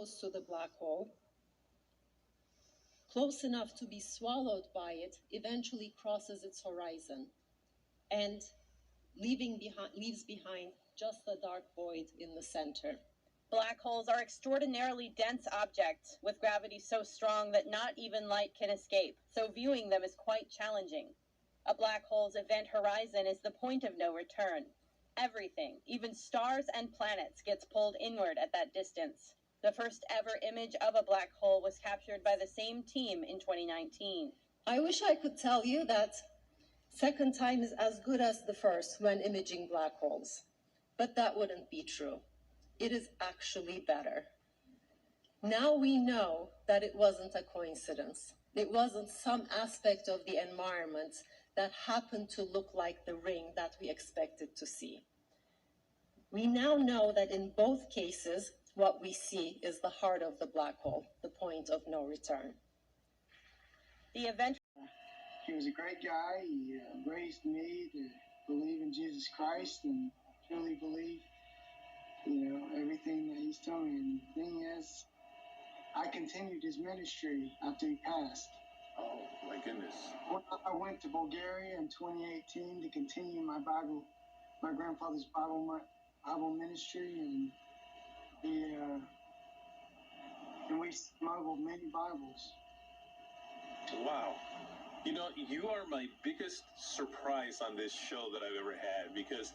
close to the black hole, close enough to be swallowed by it, eventually crosses its horizon and leaves behind just a dark void in the center. Black holes are extraordinarily dense objects with gravity so strong that not even light can escape, so viewing them is quite challenging. A black hole's event horizon is the point of no return. Everything, even stars and planets, gets pulled inward at that distance. The first ever image of a black hole was captured by the same team in 2019. I wish I could tell you that second time is as good as the first when imaging black holes, but that wouldn't be true. It is actually better. Now we know that it wasn't a coincidence. It wasn't some aspect of the environment that happened to look like the ring that we expected to see. We now know that in both cases, what we see is the heart of the black hole, the point of no return. The event. He was a great guy. He raised me to believe in Jesus Christ and truly believe, everything that he's telling me. And the thing is, I continued his ministry after he passed. Oh, my goodness. I went to Bulgaria in 2018 to continue my grandfather's Bible ministry, and we smuggled many Bibles. Wow. You are my biggest surprise on this show that I've ever had, because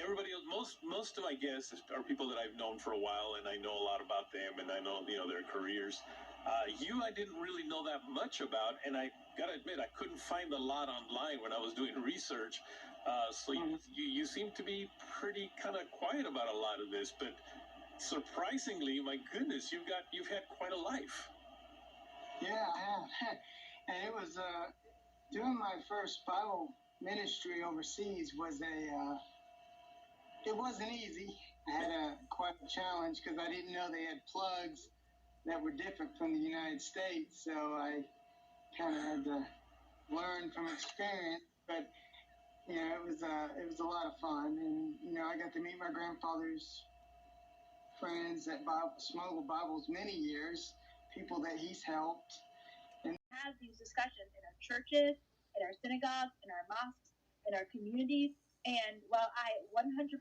everybody else, most of my guests are people that I've known for a while, and I know a lot about them, and I know, their careers. I didn't really know that much about, and I gotta admit, I couldn't find a lot online when I was doing research. So you seem to be pretty kind of quiet about a lot of this, but surprisingly, my goodness, you've had quite a life. Yeah, I have. And it was doing my first Bible ministry overseas it wasn't easy. I had quite a challenge because I didn't know they had plugs that were different from the United States, so I kind of had to learn from experience. But it was a lot of fun, and I got to meet my grandfather's friends that smuggled Bibles many years, people that he's helped. And have these discussions in our churches, in our synagogues, in our mosques, in our communities. And while I 100%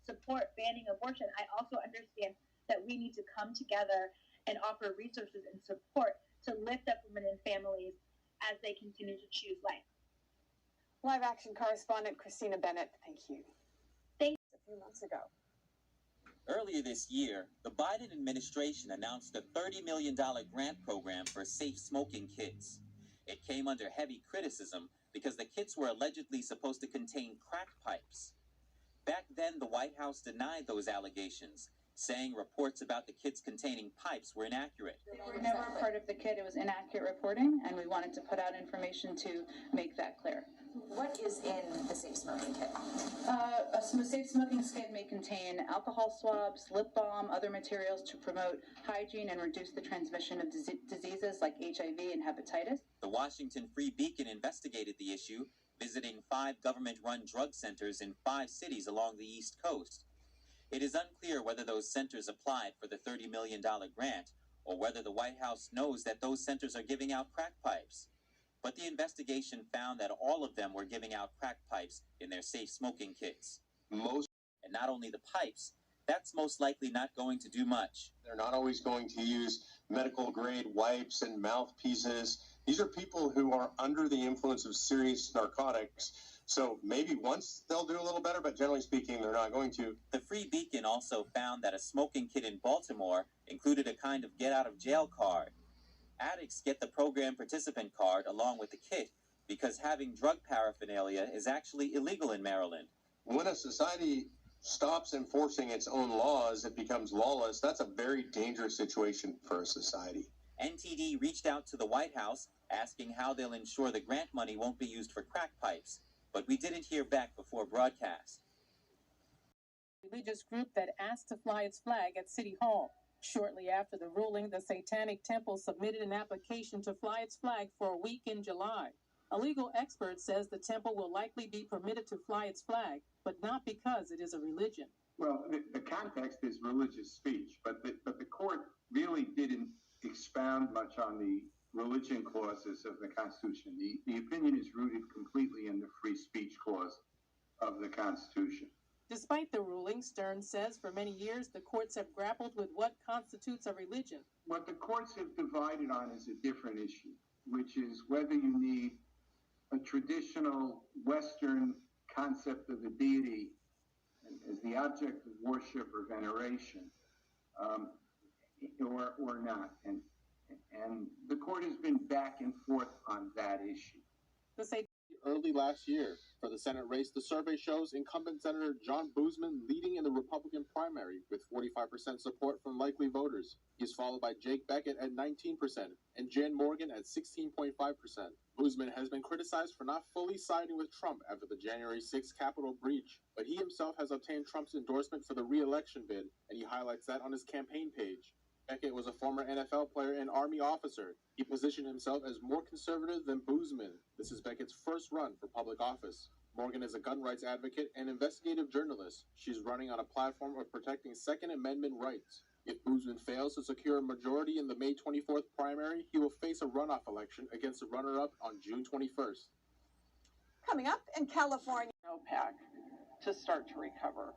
support banning abortion, I also understand that we need to come together and offer resources and support to lift up women and families as they continue to choose life. Live action correspondent Christina Bennett, thank you. Thanks. A few months ago. Earlier this year, the Biden administration announced a $30 million grant program for safe smoking kits. It came under heavy criticism because the kits were allegedly supposed to contain crack pipes. Back then, the White House denied those allegations, saying reports about the kits containing pipes were inaccurate. They were never part of the kit. It was inaccurate reporting, and we wanted to put out information to make that clear. What is in the safe smoking kit? A safe smoking kit may contain alcohol swabs, lip balm, other materials to promote hygiene and reduce the transmission of diseases like HIV and hepatitis. The Washington Free Beacon investigated the issue, visiting 5 government-run drug centers in 5 cities along the East Coast. It is unclear whether those centers applied for the $30 million grant or whether the White House knows that those centers are giving out crack pipes. But the investigation found that all of them were giving out crack pipes in their safe smoking kits. And not only the pipes, that's most likely not going to do much. They're not always going to use medical-grade wipes and mouthpieces. These are people who are under the influence of serious narcotics. So maybe once they'll do a little better, but generally speaking, they're not going to. The Free Beacon also found that a smoking kit in Baltimore included a kind of get-out-of-jail card. Addicts get the program participant card along with the kit because having drug paraphernalia is actually illegal in Maryland. When a society stops enforcing its own laws, it becomes lawless. That's a very dangerous situation for a society. NTD reached out to the White House asking how they'll ensure the grant money won't be used for crack pipes, but we didn't hear back before broadcast. Religious group that asked to fly its flag at City Hall. Shortly after the ruling, the Satanic Temple submitted an application to fly its flag for a week in July. A legal expert says the temple will likely be permitted to fly its flag, but not because it is a religion. Well, the context is religious speech, but the court expound much on the religion clauses of the Constitution. The opinion is rooted completely in the free speech clause of the Constitution. Despite the ruling, Stearns says for many years the courts have grappled with what constitutes a religion. What the courts have divided on is a different issue, which is whether you need a traditional Western concept of a deity as the object of worship or veneration, or not. And the court has been back and forth on that issue. Early last year, for the Senate race, the survey shows incumbent Senator John Boozman leading in the Republican primary with 45% support from likely voters. He's followed by Jake Beckett at 19% and Jan Morgan at 16.5%. Boozman has been criticized for not fully siding with Trump after the January 6th Capitol breach, but he himself has obtained Trump's endorsement for the re-election bid, and he highlights that on his campaign page. Beckett was a former NFL player and Army officer. He positioned himself as more conservative than Boozman. This is Beckett's first run for public office. Morgan is a gun rights advocate and investigative journalist. She's running on a platform of protecting Second Amendment rights. If Boozman fails to secure a majority in the May 24th primary, he will face a runoff election against the runner-up on June 21st. Coming up in California. OPEC to start to recover.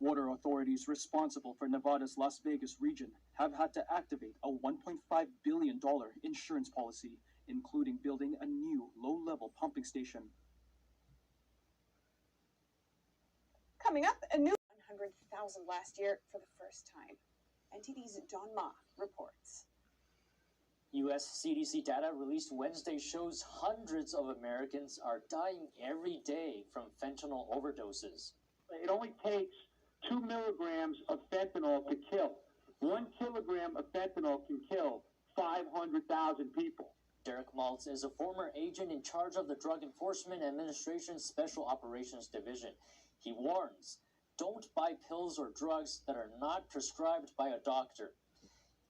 Water authorities responsible for Nevada's Las Vegas region have had to activate a $1.5 billion insurance policy, including building a new low-level pumping station. Coming up, a new 100,000 last year for the first time. NTD's John Ma reports. U.S. CDC data released Wednesday shows hundreds of Americans are dying every day from fentanyl overdoses. It only takes 2 milligrams of fentanyl to kill. 1 kilogram of fentanyl can kill 500,000 people. Derek Maltz is a former agent in charge of the Drug Enforcement Administration's Special Operations Division. He warns, don't buy pills or drugs that are not prescribed by a doctor,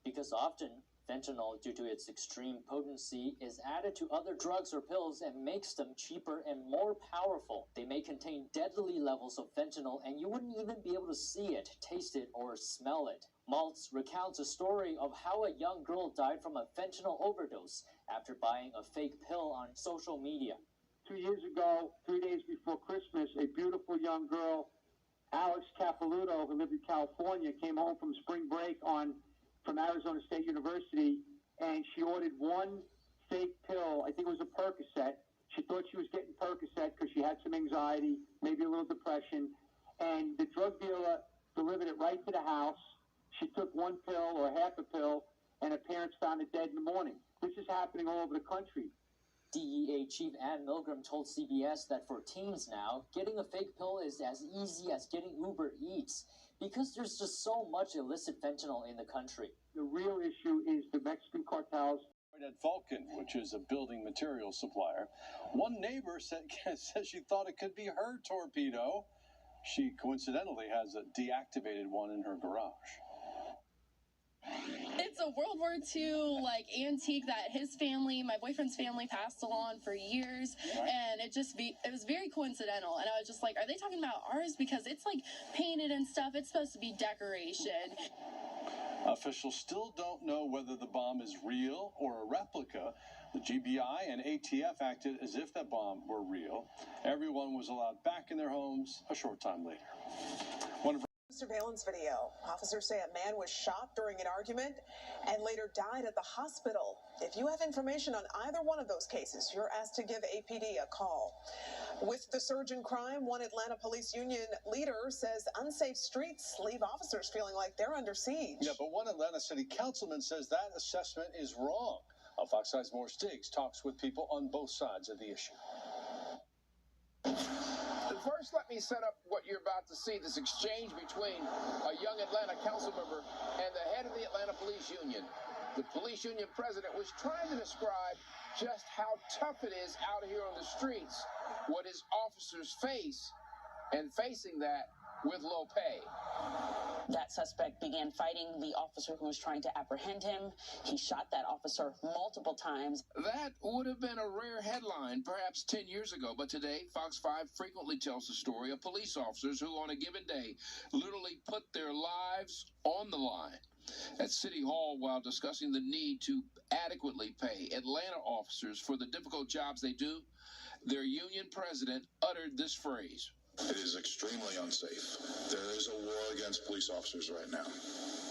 because often fentanyl, due to its extreme potency, is added to other drugs or pills and makes them cheaper and more powerful. They may contain deadly levels of fentanyl, and you wouldn't even be able to see it, taste it, or smell it. Maltz recounts a story of how a young girl died from a fentanyl overdose after buying a fake pill on social media. 2 years ago, 3 days before Christmas, a beautiful young girl, Alex Capilouto, who lived in California, came home from spring break from Arizona State University, and she ordered one fake pill. I think it was a Percocet. She thought she was getting Percocet because she had some anxiety, maybe a little depression, and the drug dealer delivered it right to the house. She took one pill or half a pill, and her parents found her dead in the morning. This is happening all over the country. DEA Chief Ann Milgram told CBS that for teens now, getting a fake pill is as easy as getting Uber Eats, because there's just so much illicit fentanyl in the country. The real issue is the Mexican cartels. At Vulcan, which is a building material supplier, one neighbor says she thought it could be her torpedo. She coincidentally has a deactivated one in her garage. It's a World War II antique that his family, my boyfriend's family, passed along for years, and it was very coincidental. And I was just like, are they talking about ours? Because it's painted and stuff. It's supposed to be decoration. Officials still don't know whether the bomb is real or a replica. The GBI and ATF acted as if that bomb were real. Everyone was allowed back in their homes a short time later. Surveillance video. Officers say a man was shot during an argument and later died at the hospital. If you have information on either one of those cases, you're asked to give APD a call. With the surge in crime, one Atlanta police union leader says unsafe streets leave officers feeling like they're under siege. Yeah, but one Atlanta city councilman says that assessment is wrong. On Fox 5's More Stiggs talks with people on both sides of the issue. First, let me set up what you're about to see, this exchange between a young Atlanta council member and the head of the Atlanta Police Union. The police union president was trying to describe just how tough it is out here on the streets, what his officers face, and facing that with low pay. That suspect began fighting the officer who was trying to apprehend him. He shot that officer multiple times. That would have been a rare headline perhaps 10 years ago, but today Fox 5 frequently tells the story of police officers who on a given day literally put their lives on the line. At City Hall, while discussing the need to adequately pay Atlanta officers for the difficult jobs they do, their union president uttered this phrase. It is extremely unsafe. There is a war against police officers right now.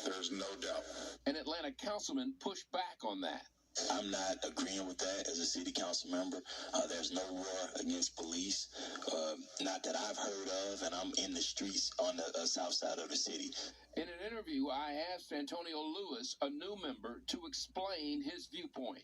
There is no doubt. An Atlanta councilman pushed back on that. I'm not agreeing with that as a city council member. There's no war against police, not that I've heard of, and I'm in the streets on the south side of the city. In an interview, I asked Antonio Lewis, a new member, to explain his viewpoint.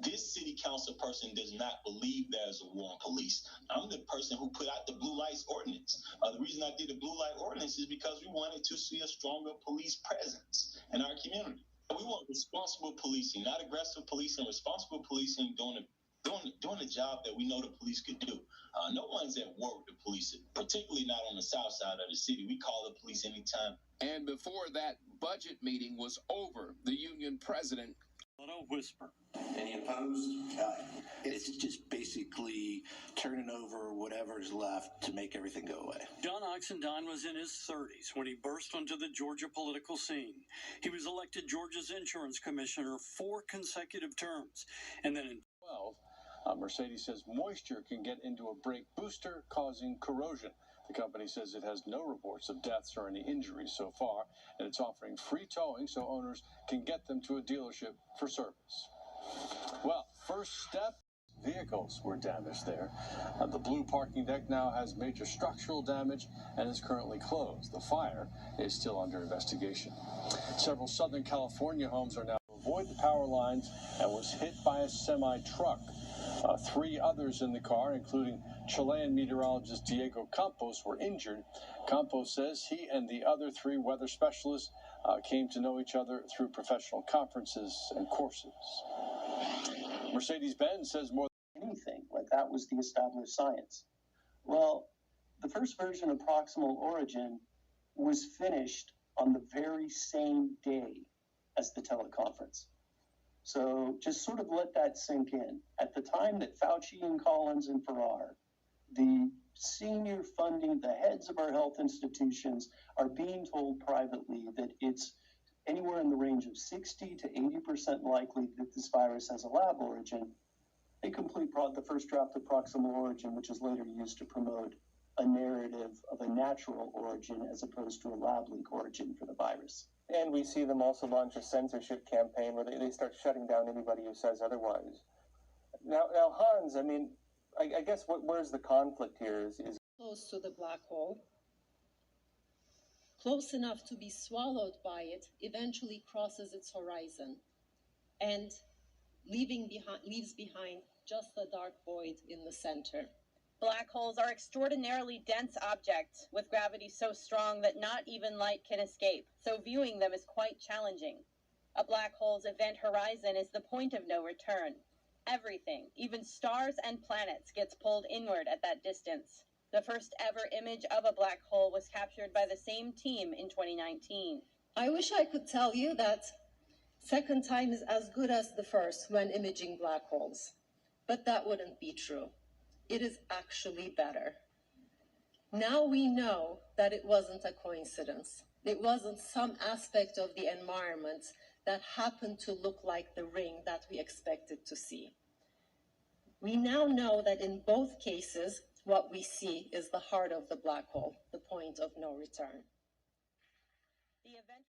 This city council person does not believe there's a war on police. I'm the person who put out the blue lights ordinance. The reason I did the blue light ordinance is because we wanted to see a stronger police presence in our community. We want responsible policing, not aggressive policing, responsible policing, doing the job that we know the police could do. No one's at war with the police, particularly not on the south side of the city. We call the police anytime. And before that budget meeting was over, the union president. A whisper. Any opposed? It's just basically turning over whatever's left to make everything go away. John Oxendine was in his 30s when he burst onto the Georgia political scene. He was elected Georgia's insurance commissioner 4 consecutive terms. And then in 12, Mercedes says moisture can get into a brake booster, causing corrosion. The company says it has no reports of deaths or any injuries so far, and it's offering free towing so owners can get them to a dealership for service. Well, first step, vehicles were damaged there. The blue parking deck now has major structural damage and is currently closed. The fire is still under investigation. Several Southern California homes are now to avoid the power lines and was hit by a semi-truck. 3 others in the car, including Chilean meteorologist Diego Campos, were injured. Campos says he and the other 3 weather specialists came to know each other through professional conferences and courses. Mercedes-Benz says more than anything, like that was the established science. Well, the first version of proximal origin was finished on the very same day as the teleconference. So just sort of let that sink in. At the time that Fauci and Collins and Farrar, the senior funding, the heads of our health institutions, are being told privately that it's anywhere in the range of 60 to 80% likely that this virus has a lab origin, they complete the first draft of proximal origin, which is later used to promote a narrative of a natural origin as opposed to a lab leak origin for the virus. And we see them also launch a censorship campaign where they start shutting down anybody who says otherwise. Now Hans, I mean, I guess where's the conflict here is close to the black hole, close enough to be swallowed by it, eventually crosses its horizon and leaves behind just a dark void in the center. Black holes are extraordinarily dense objects with gravity so strong that not even light can escape, so viewing them is quite challenging. A black hole's event horizon is the point of no return. Everything, even stars and planets, gets pulled inward at that distance. The first ever image of a black hole was captured by the same team in 2019. I wish I could tell you that second time is as good as the first when imaging black holes, but that wouldn't be true. It is actually better. Now we know that it wasn't a coincidence. It wasn't some aspect of the environment that happened to look like the ring that we expected to see. We now know that in both cases, what we see is the heart of the black hole, the point of no return. The event